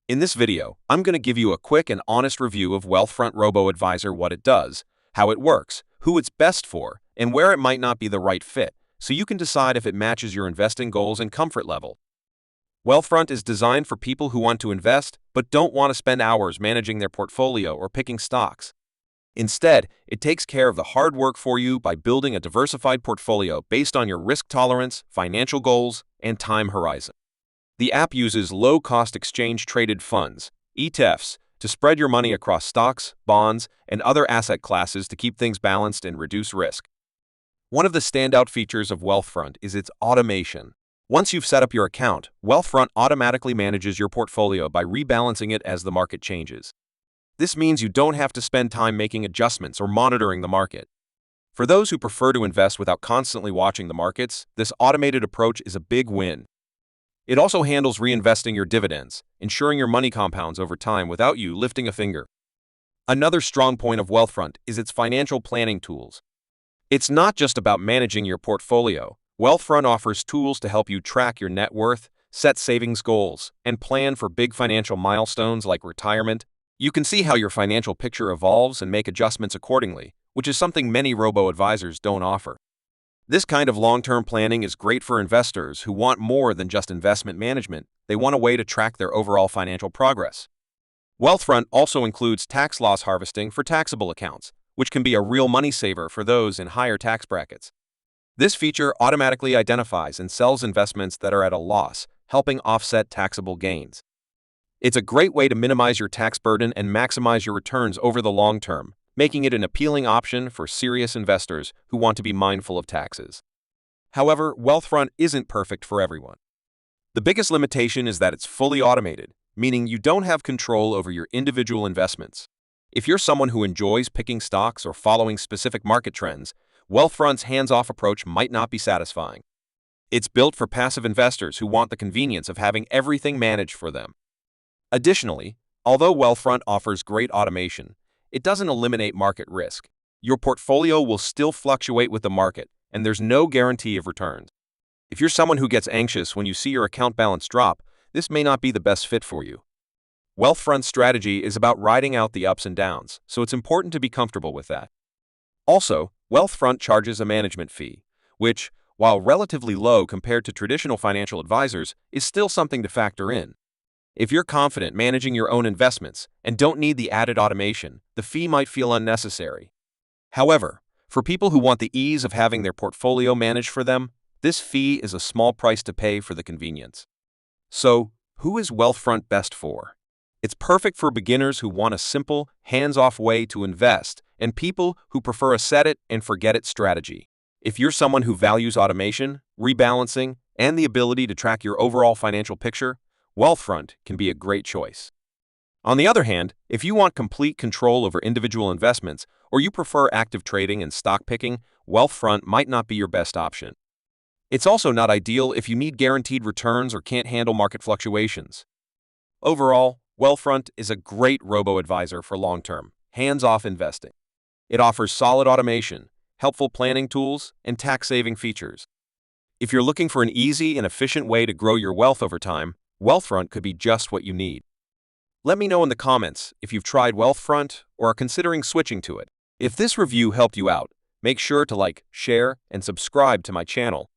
In this video, I'm going to give you a quick and honest review of Wealthfront Robo Advisor, what it does, how it works, who it's best for, and where it might not be the right fit, so you can decide if it matches your investing goals and comfort level. Wealthfront is designed for people who want to invest but don't want to spend hours managing their portfolio or picking stocks. Instead, it takes care of the hard work for you by building a diversified portfolio based on your risk tolerance, financial goals, and time horizon. The app uses low-cost exchange-traded funds, ETFs, to spread your money across stocks, bonds, and other asset classes to keep things balanced and reduce risk. One of the standout features of Wealthfront is its automation. Once you've set up your account, Wealthfront automatically manages your portfolio by rebalancing it as the market changes. This means you don't have to spend time making adjustments or monitoring the market. For those who prefer to invest without constantly watching the markets, this automated approach is a big win. It also handles reinvesting your dividends, ensuring your money compounds over time without you lifting a finger. Another strong point of Wealthfront is its financial planning tools. It's not just about managing your portfolio. Wealthfront offers tools to help you track your net worth, set savings goals, and plan for big financial milestones like retirement. You can see how your financial picture evolves and make adjustments accordingly, which is something many robo-advisors don't offer. This kind of long-term planning is great for investors who want more than just investment management. They want a way to track their overall financial progress. Wealthfront also includes tax loss harvesting for taxable accounts, which can be a real money saver for those in higher tax brackets. This feature automatically identifies and sells investments that are at a loss, helping offset taxable gains. It's a great way to minimize your tax burden and maximize your returns over the long term, making it an appealing option for serious investors who want to be mindful of taxes. However, Wealthfront isn't perfect for everyone. The biggest limitation is that it's fully automated, meaning you don't have control over your individual investments. If you're someone who enjoys picking stocks or following specific market trends, Wealthfront's hands-off approach might not be satisfying. It's built for passive investors who want the convenience of having everything managed for them. Additionally, although Wealthfront offers great automation, it doesn't eliminate market risk. Your portfolio will still fluctuate with the market, and there's no guarantee of returns. If you're someone who gets anxious when you see your account balance drop, this may not be the best fit for you. Wealthfront's strategy is about riding out the ups and downs, so it's important to be comfortable with that. Also, Wealthfront charges a management fee, which, while relatively low compared to traditional financial advisors, is still something to factor in. If you're confident managing your own investments and don't need the added automation, the fee might feel unnecessary. However, for people who want the ease of having their portfolio managed for them, this fee is a small price to pay for the convenience. So, who is Wealthfront best for? It's perfect for beginners who want a simple, hands-off way to invest and people who prefer a set-it-and-forget-it strategy. If you're someone who values automation, rebalancing, and the ability to track your overall financial picture, Wealthfront can be a great choice. On the other hand, if you want complete control over individual investments or you prefer active trading and stock picking, Wealthfront might not be your best option. It's also not ideal if you need guaranteed returns or can't handle market fluctuations. Overall, Wealthfront is a great robo-advisor for long-term, hands-off investing. It offers solid automation, helpful planning tools, and tax-saving features. If you're looking for an easy and efficient way to grow your wealth over time, Wealthfront could be just what you need. Let me know in the comments if you've tried Wealthfront or are considering switching to it. If this review helped you out, make sure to like, share, and subscribe to my channel.